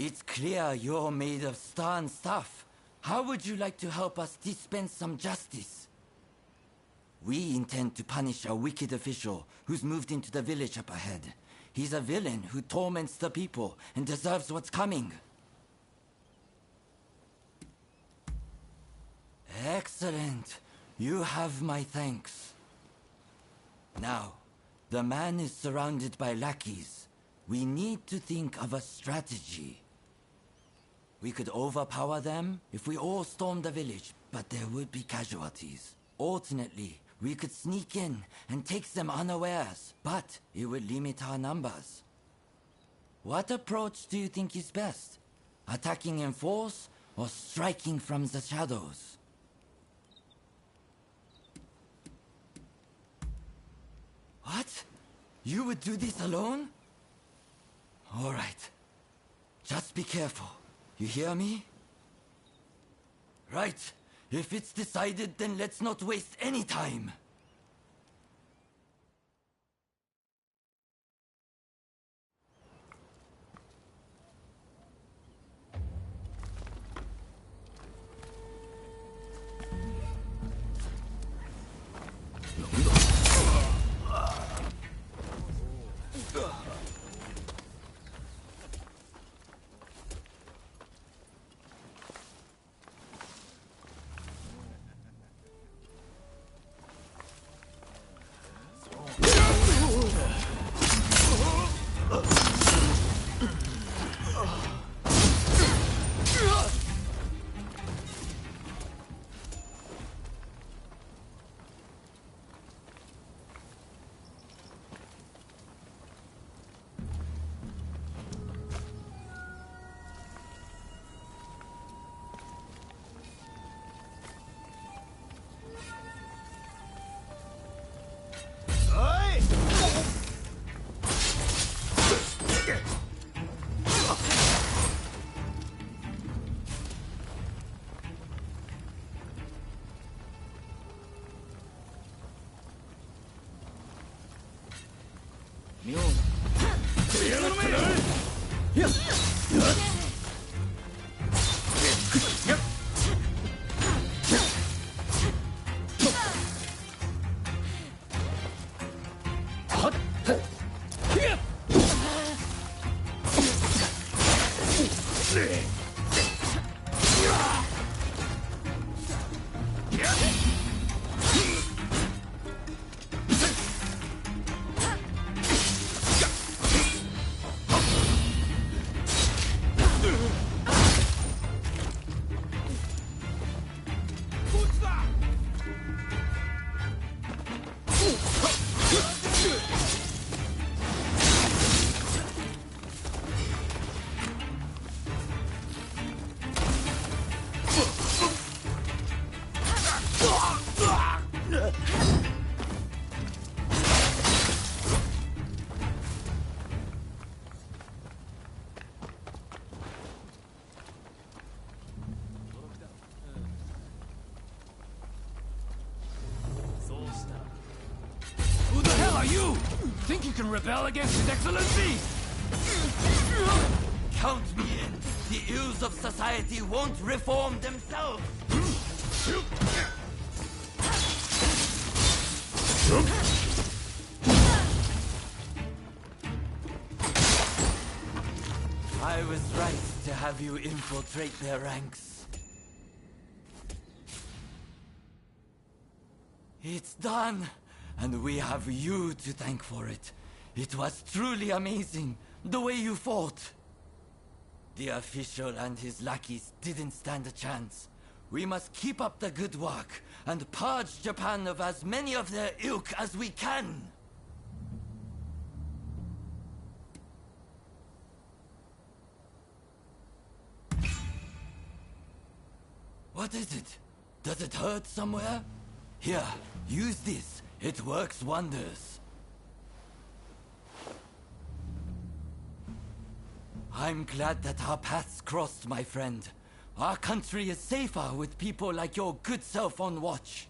It's clear you're made of stern stuff. How would you like to help us dispense some justice? We intend to punish a wicked official who's moved into the village up ahead. He's a villain who torments the people and deserves what's coming. Excellent. You have my thanks. Now, the man is surrounded by lackeys. We need to think of a strategy. We could overpower them if we all stormed the village, but there would be casualties. Alternately, we could sneak in and take them unawares, but it would limit our numbers. What approach do you think is best? Attacking in force or striking from the shadows? What? You would do this alone? All right. Just be careful. You hear me? Right. If it's decided, then let's not waste any time. Think you can rebel against His Excellency? Count me in. The ills of society won't reform themselves. I was right to have you infiltrate their ranks. It's done. And we have you to thank for it. It was truly amazing, the way you fought. The official and his lackeys didn't stand a chance. We must keep up the good work and purge Japan of as many of their ilk as we can. What is it? Does it hurt somewhere? Here, use this. It works wonders. I'm glad that our paths crossed, my friend. Our country is safer with people like your good self on watch.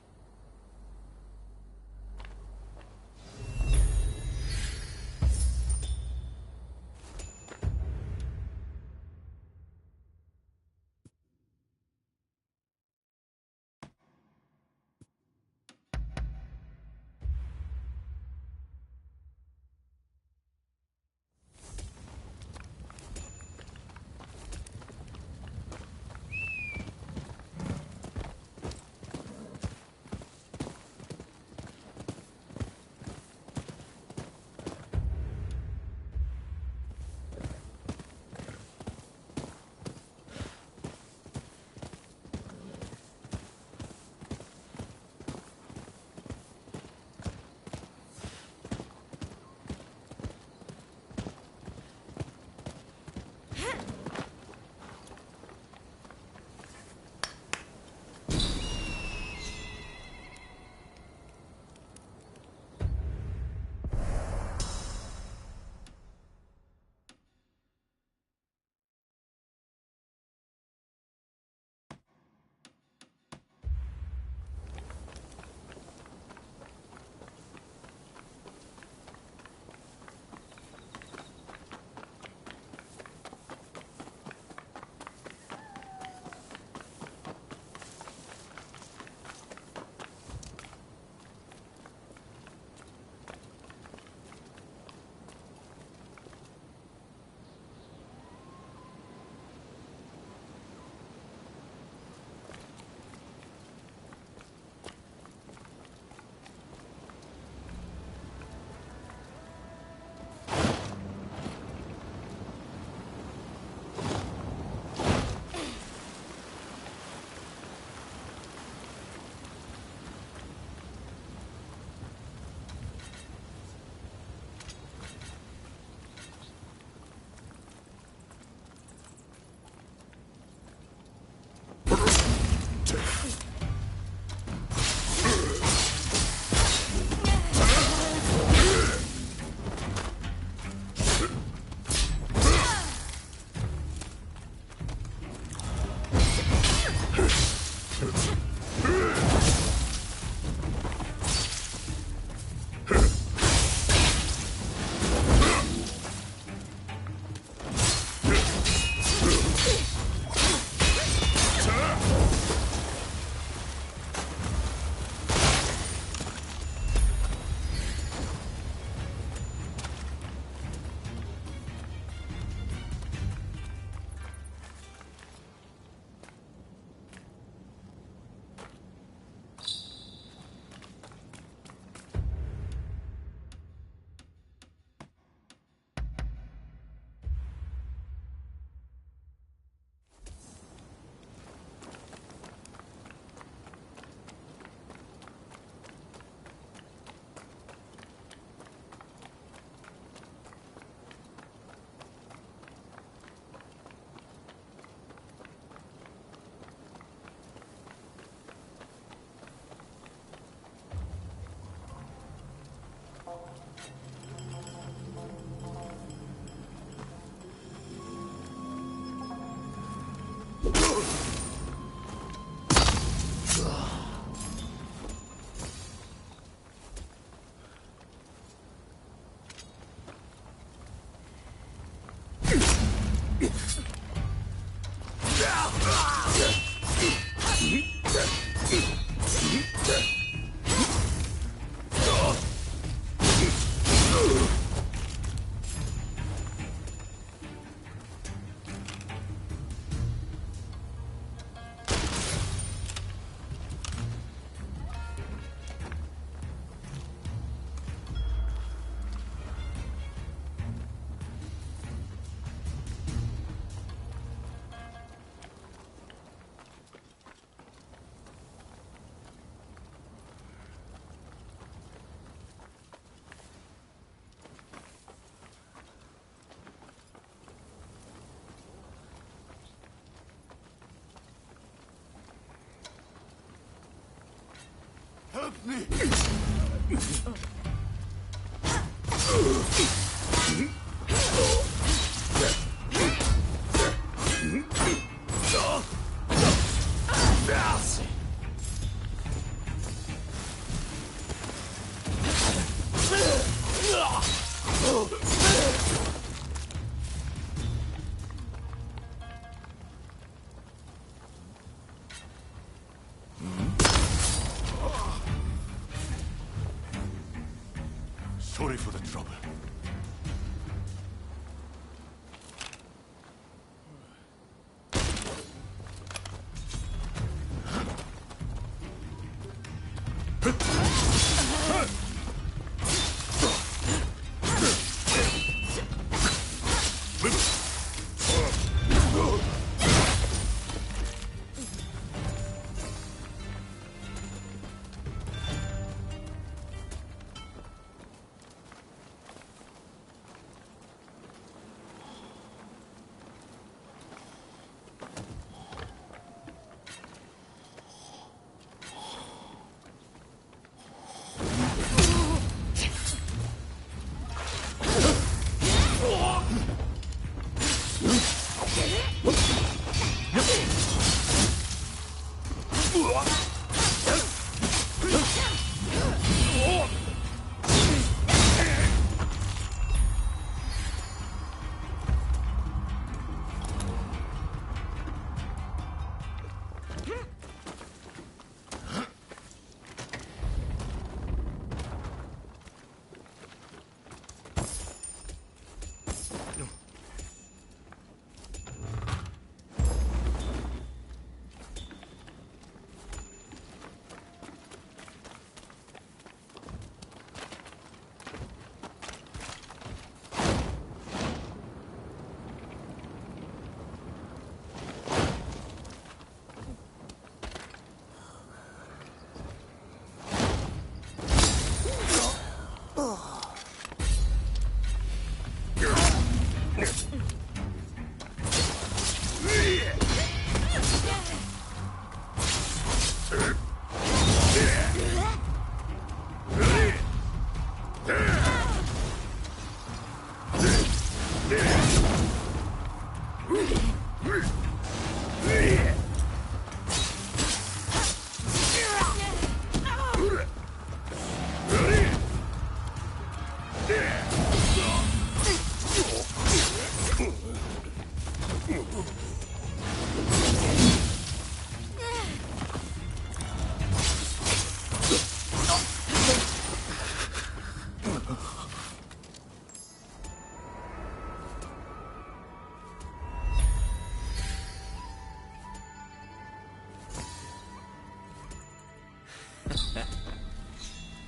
Sorry for the trouble.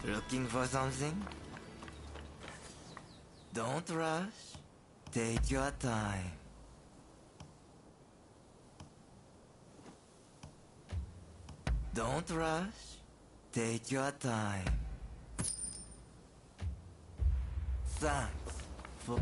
Looking for something? Don't rush. Take your time. Don't rush. Take your time. Thanks for...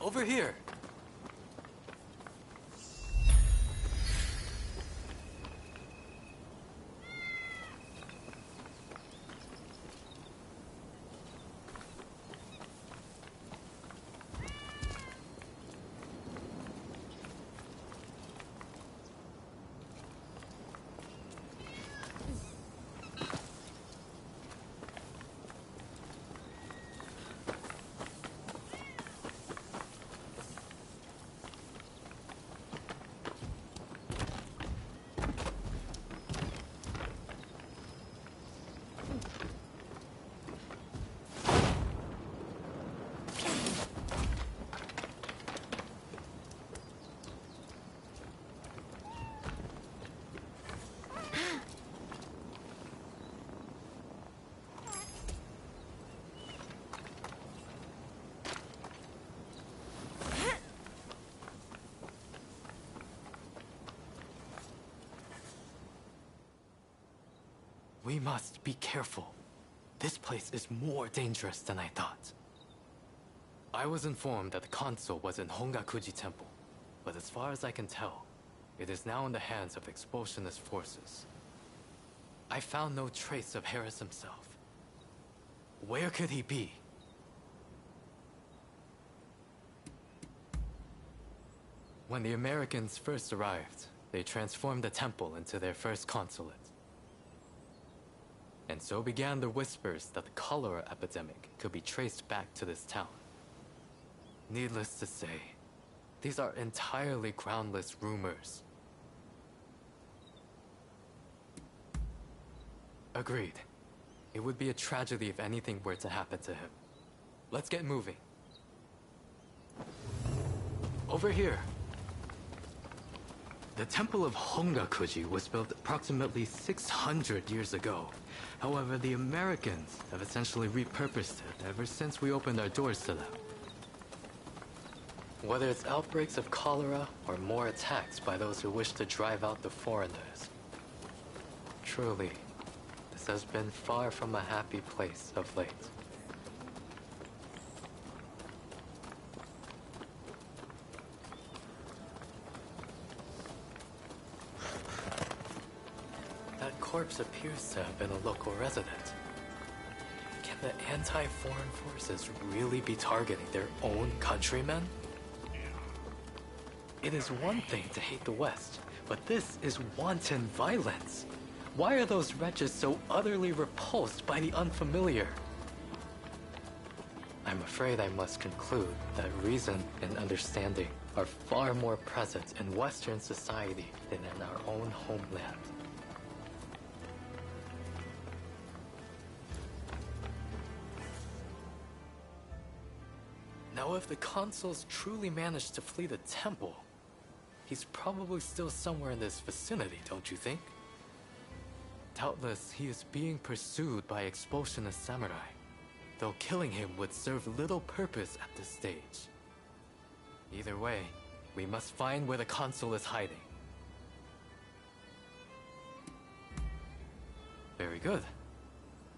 Over here. We must be careful. This place is more dangerous than I thought. I was informed that the console was in Hongakuji Temple, but as far as I can tell, it is now in the hands of expulsionist forces. I found no trace of Harris himself. Where could he be? When the Americans first arrived, they transformed the temple into their first consulate. And so began the whispers that the cholera epidemic could be traced back to this town. Needless to say, these are entirely groundless rumors. Agreed. It would be a tragedy if anything were to happen to him. Let's get moving. Over here. The Temple of Hongakuji was built approximately 600 years ago. However, the Americans have essentially repurposed it ever since we opened our doors to them. Whether it's outbreaks of cholera or more attacks by those who wish to drive out the foreigners. Truly, this has been far from a happy place of late. That corpse appears to have been a local resident. Can the anti-foreign forces really be targeting their own countrymen? It is one thing to hate the West, but this is wanton violence. Why are those wretches so utterly repulsed by the unfamiliar? I'm afraid I must conclude that reason and understanding are far more present in Western society than in our own homeland. Now, if the consuls truly managed to flee the temple, he's probably still somewhere in this vicinity, don't you think? Doubtless, he is being pursued by expulsionist samurai, though killing him would serve little purpose at this stage. Either way, we must find where the consul is hiding. Very good.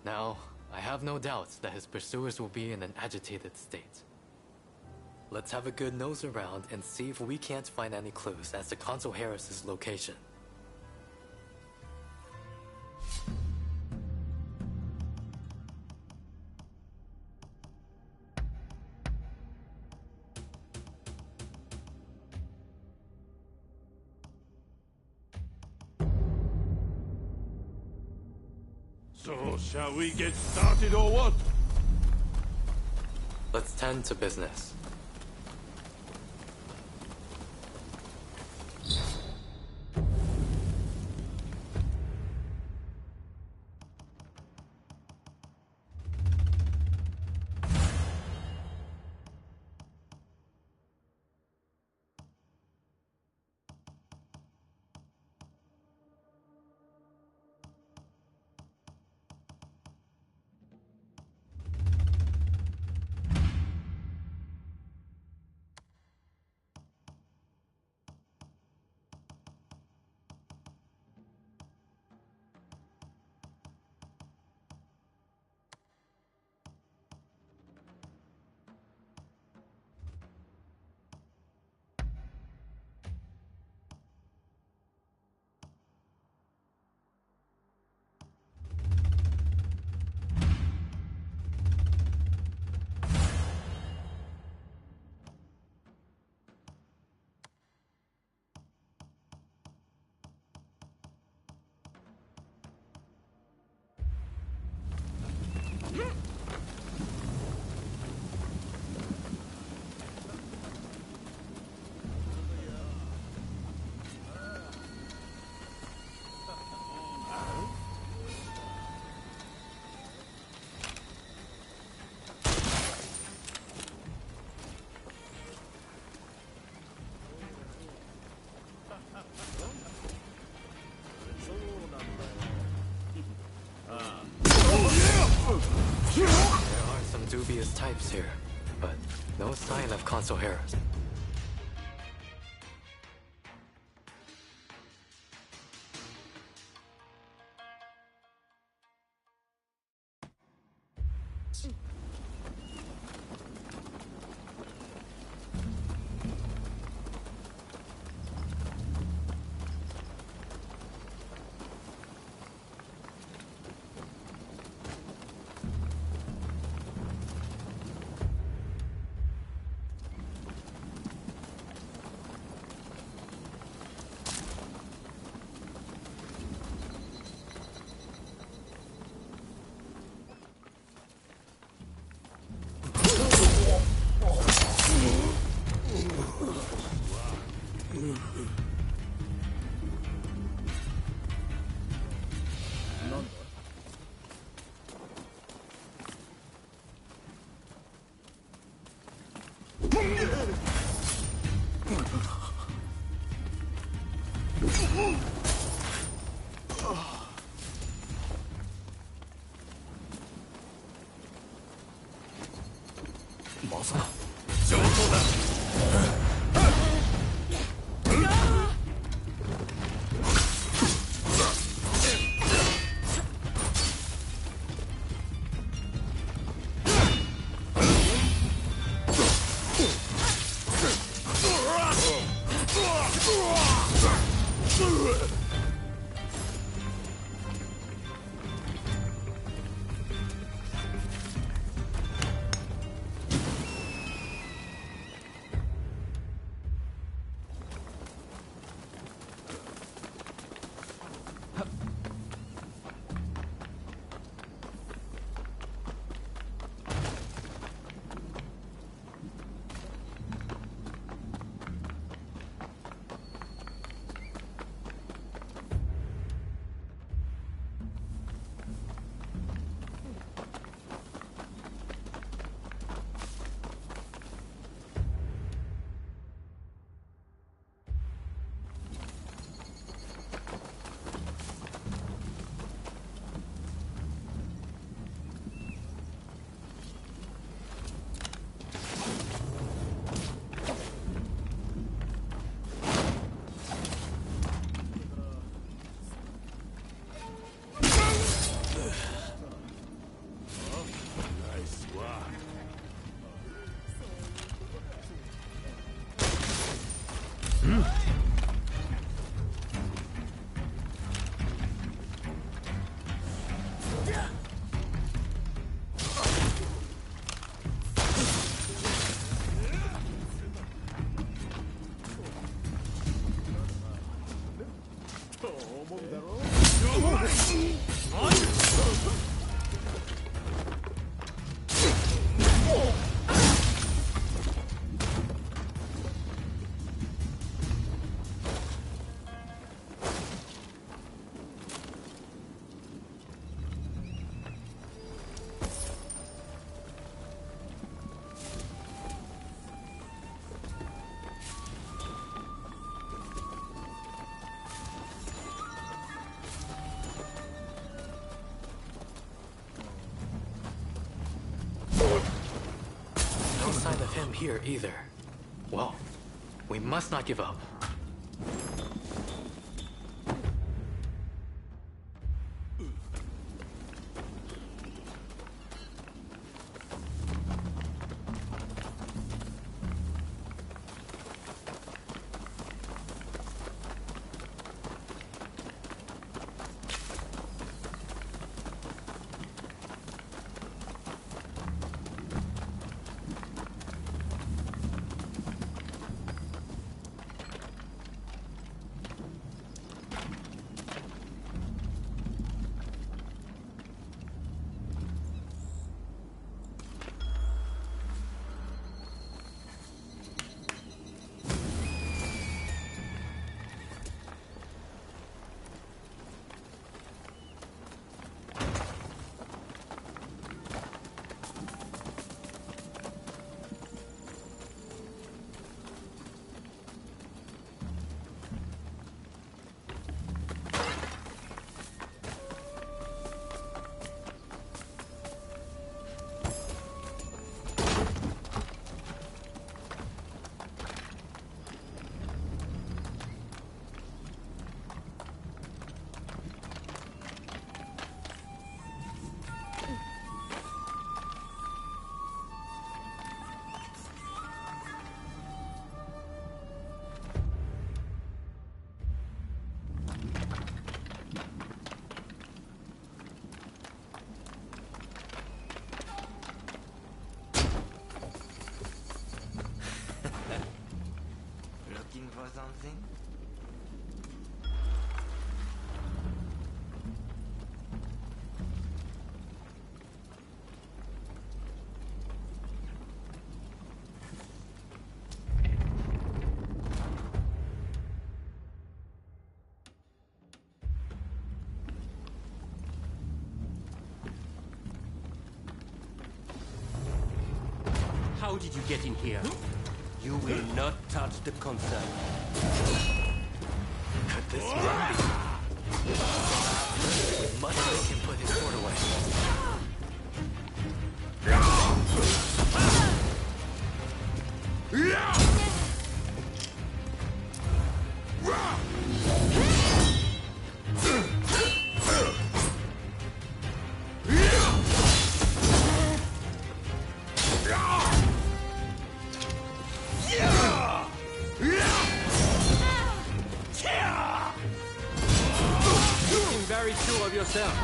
Now, I have no doubts that his pursuers will be in an agitated state. Let's have a good nose around and see if we can't find any clues as to Consul Harris's location. So, shall we get started or what? Let's tend to business. There are some dubious types here, but no sign of Consul Harris. まさか上等だ。No sign of him here either. Well, we must not give up. How did you get in here? You will not touch the console. Could this run be? We must make him put his sword away. Looking very sure of yourself.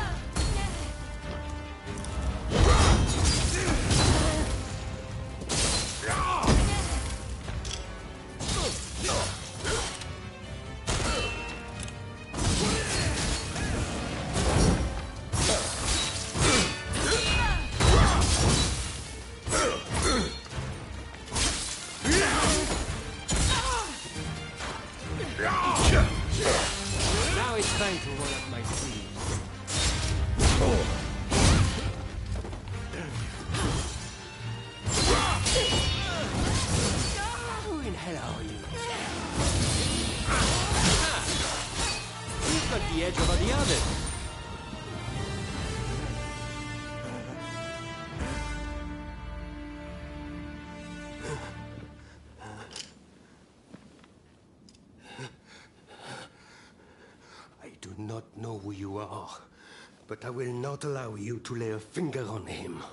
Now it's time to roll up my sleeves. Who in hell are you? You've got the edge over the others. I do not know who you are, but I will not allow you to lay a finger on him.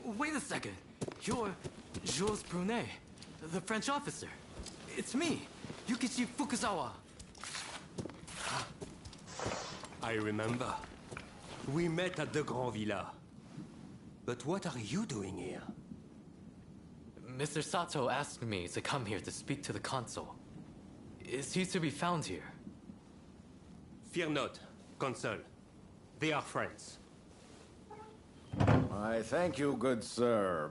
Wait a second. You're Jules Brunet, the French officer. It's me, Yukichi Fukuzawa. I remember. We met at the Grand Villa. But what are you doing here? Mr. Sato asked me to come here to speak to the consul. Is he to be found here? Fear not, Consul. They are friends. I thank you, good sir.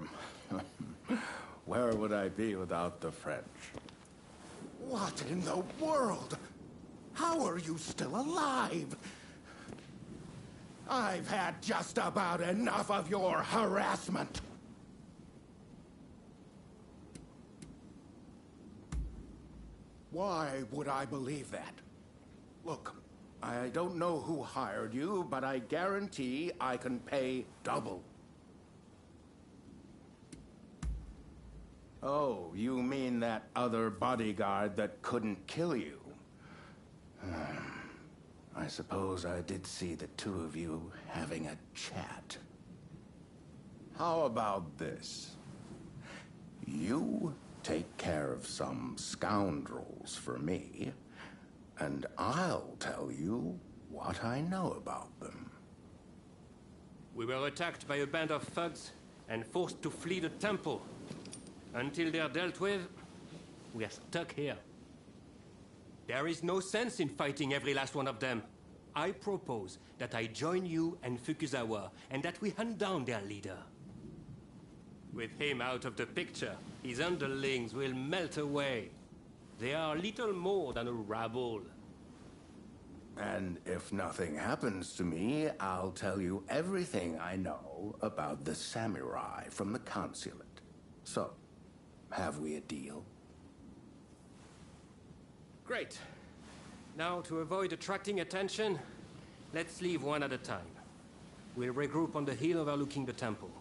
Where would I be without the French? What in the world? How are you still alive? I've had just about enough of your harassment. Why would I believe that? Look, I don't know who hired you, but I guarantee I can pay double. Oh, you mean that other bodyguard that couldn't kill you? I suppose I did see the two of you having a chat. How about this? You take care of some scoundrels for me, and I'll tell you what I know about them. We were attacked by a band of thugs and forced to flee the temple. Until they're dealt with, we are stuck here. There is no sense in fighting every last one of them. I propose that I join you and Fukuzawa, and that we hunt down their leader. With him out of the picture, his underlings will melt away. They are little more than a rabble. And if nothing happens to me, I'll tell you everything I know about the samurai from the consulate. So, have we a deal? Great. Now, to avoid attracting attention, let's leave one at a time. We'll regroup on the hill overlooking the temple.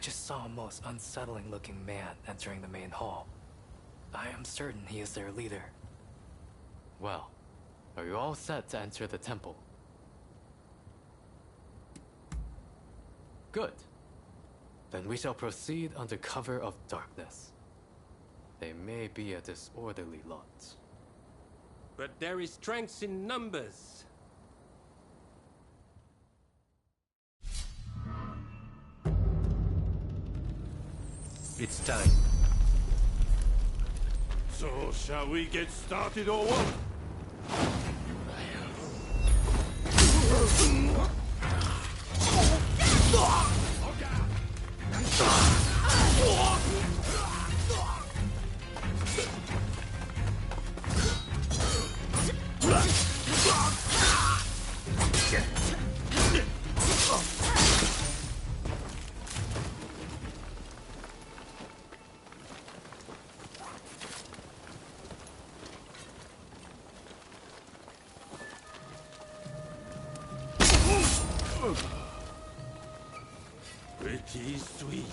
just saw a most unsettling looking man entering the main hall. I am certain he is their leader. Well, are you all set to enter the temple? Good. Then we shall proceed under cover of darkness. They may be a disorderly lot. But there is strength in numbers. It's time. So, shall we get started or what? Pretty sweet.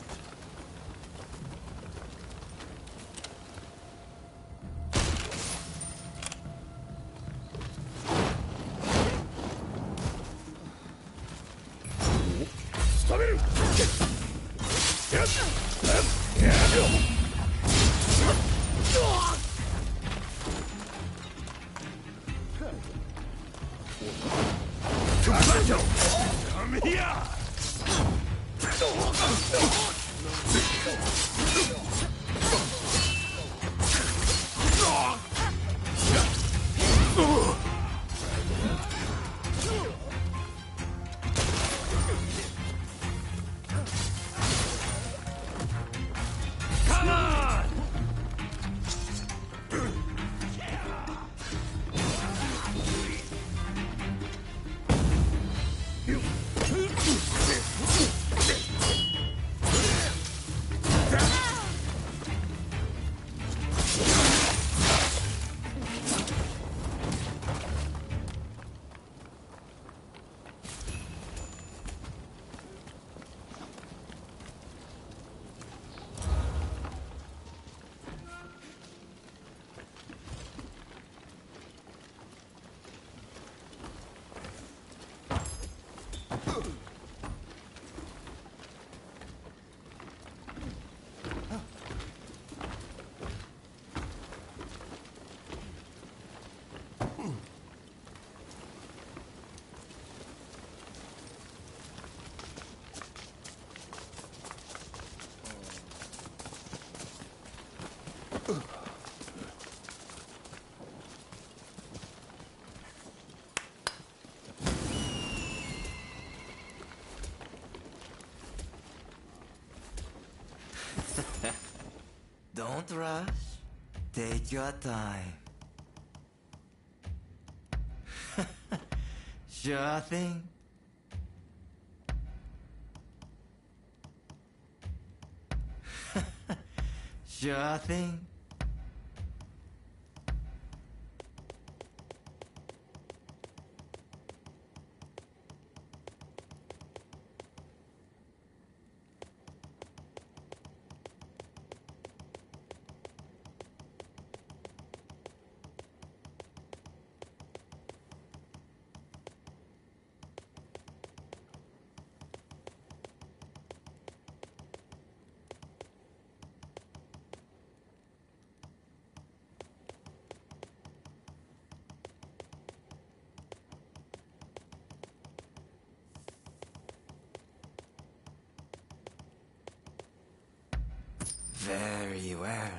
Come here! Come on! Don't rush. Take your time. Sure thing. Sure thing. Very well.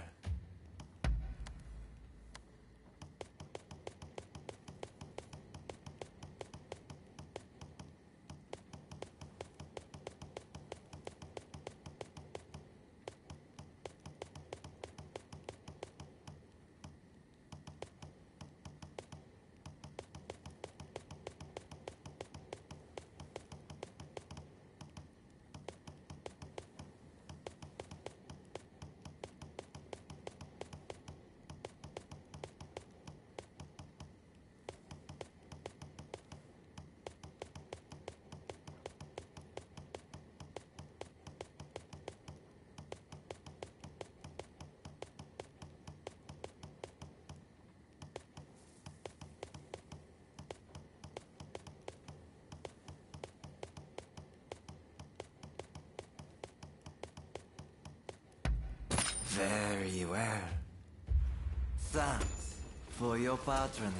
Very well. Thanks for your patronage.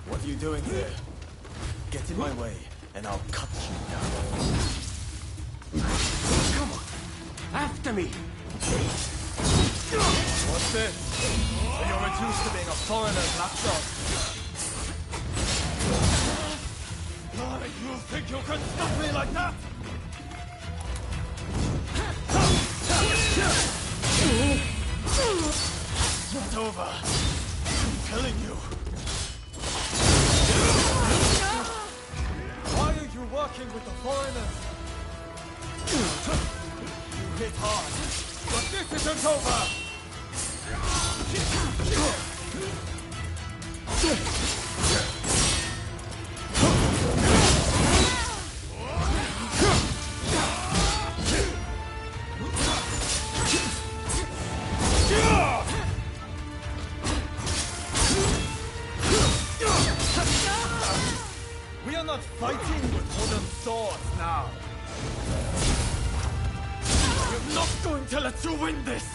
What are you doing here? Get in my way, and I'll cut you down. Come on! After me! What's this? So you're reduced to being a foreigner's lapdog? You think you can stop me like that? It's over. I'm killing you. Why are you working with the foreigners? You hit hard, but this isn't over! We are not fighting with wooden swords now. We're not going to let you win this!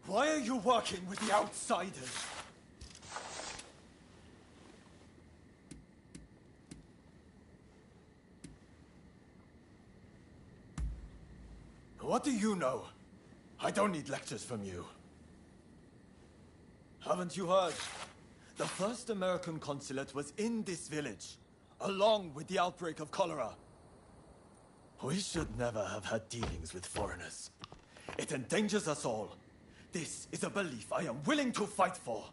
Why are you working with the outsiders? What do you know? I don't need lectures from you. Haven't you heard? The first American consulate was in this village, along with the outbreak of cholera. We should never have had dealings with foreigners. It endangers us all. This is a belief I am willing to fight for.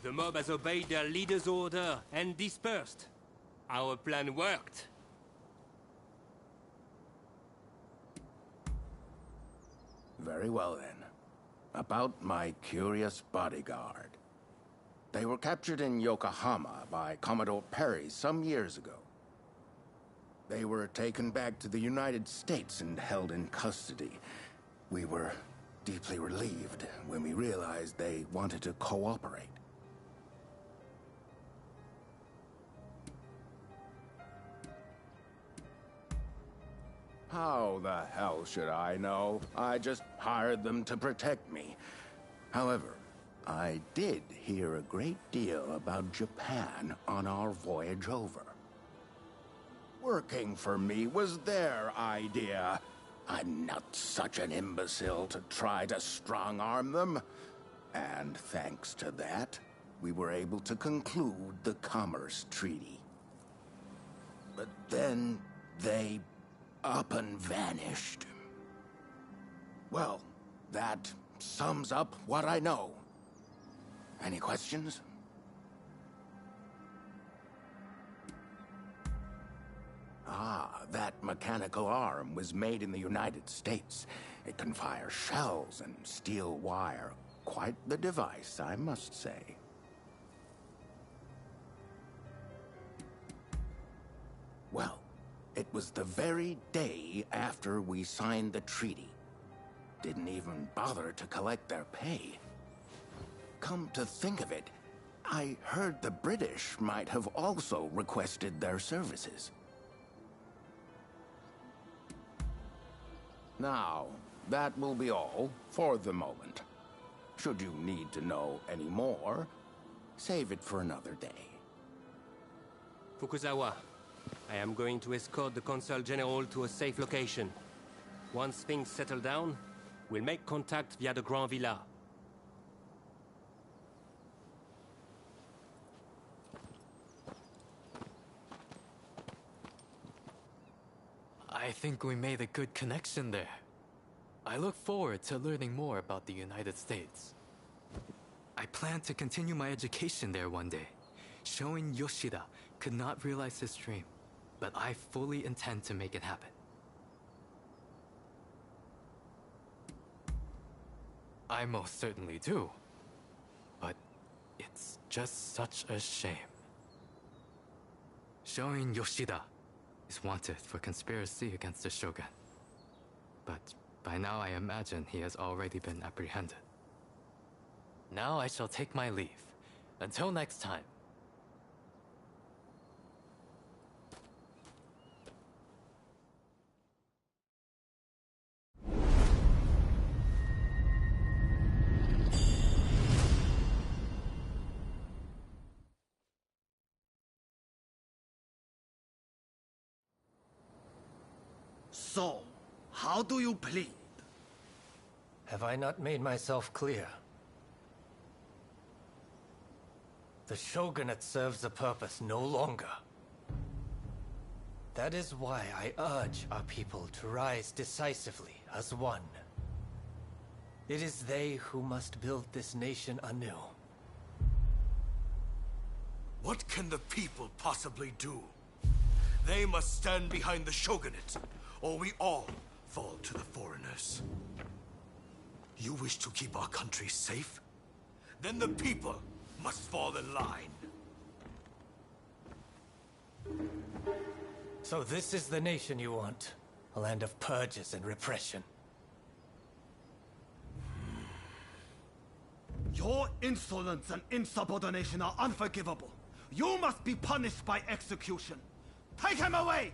The mob has obeyed their leader's order and dispersed. Our plan worked. Very well, then. About my curious bodyguard. They were captured in Yokohama by Commodore Perry some years ago. They were taken back to the United States and held in custody. We were deeply relieved when we realized they wanted to cooperate. How the hell should I know? I just hired them to protect me. However, I did hear a great deal about Japan on our voyage over. Working for me was their idea. I'm not such an imbecile to try to strong-arm them. And thanks to that, we were able to conclude the Commerce Treaty. But then they up and vanished. Well, that sums up what I know. Any questions? Ah, that mechanical arm was made in the United States. It can fire shells and steel wire. Quite the device, I must say. Well, it was the very day after we signed the treaty. Didn't even bother to collect their pay. Come to think of it, I heard the British might have also requested their services. Now, that will be all for the moment. Should you need to know any more, save it for another day. Fukuzawa, I am going to escort the Consul General to a safe location. Once things settle down, we'll make contact via the Grand Villa. I think we made a good connection there. I look forward to learning more about the United States. I plan to continue my education there one day. Showing Yoshida could not realize his dream, but I fully intend to make it happen. I most certainly do. But it's just such a shame. Showing Yoshida is wanted for conspiracy against the Shogun. But by now I imagine he has already been apprehended. Now I shall take my leave. Until next time. So, how do you plead? Have I not made myself clear? The shogunate serves a purpose no longer. That is why I urge our people to rise decisively as one. It is they who must build this nation anew. What can the people possibly do? They must stand behind the shogunate, or we all fall to the foreigners. You wish to keep our country safe? Then the people must fall in line. So this is the nation you want? A land of purges and repression. Your insolence and insubordination are unforgivable. You must be punished by execution. Take him away!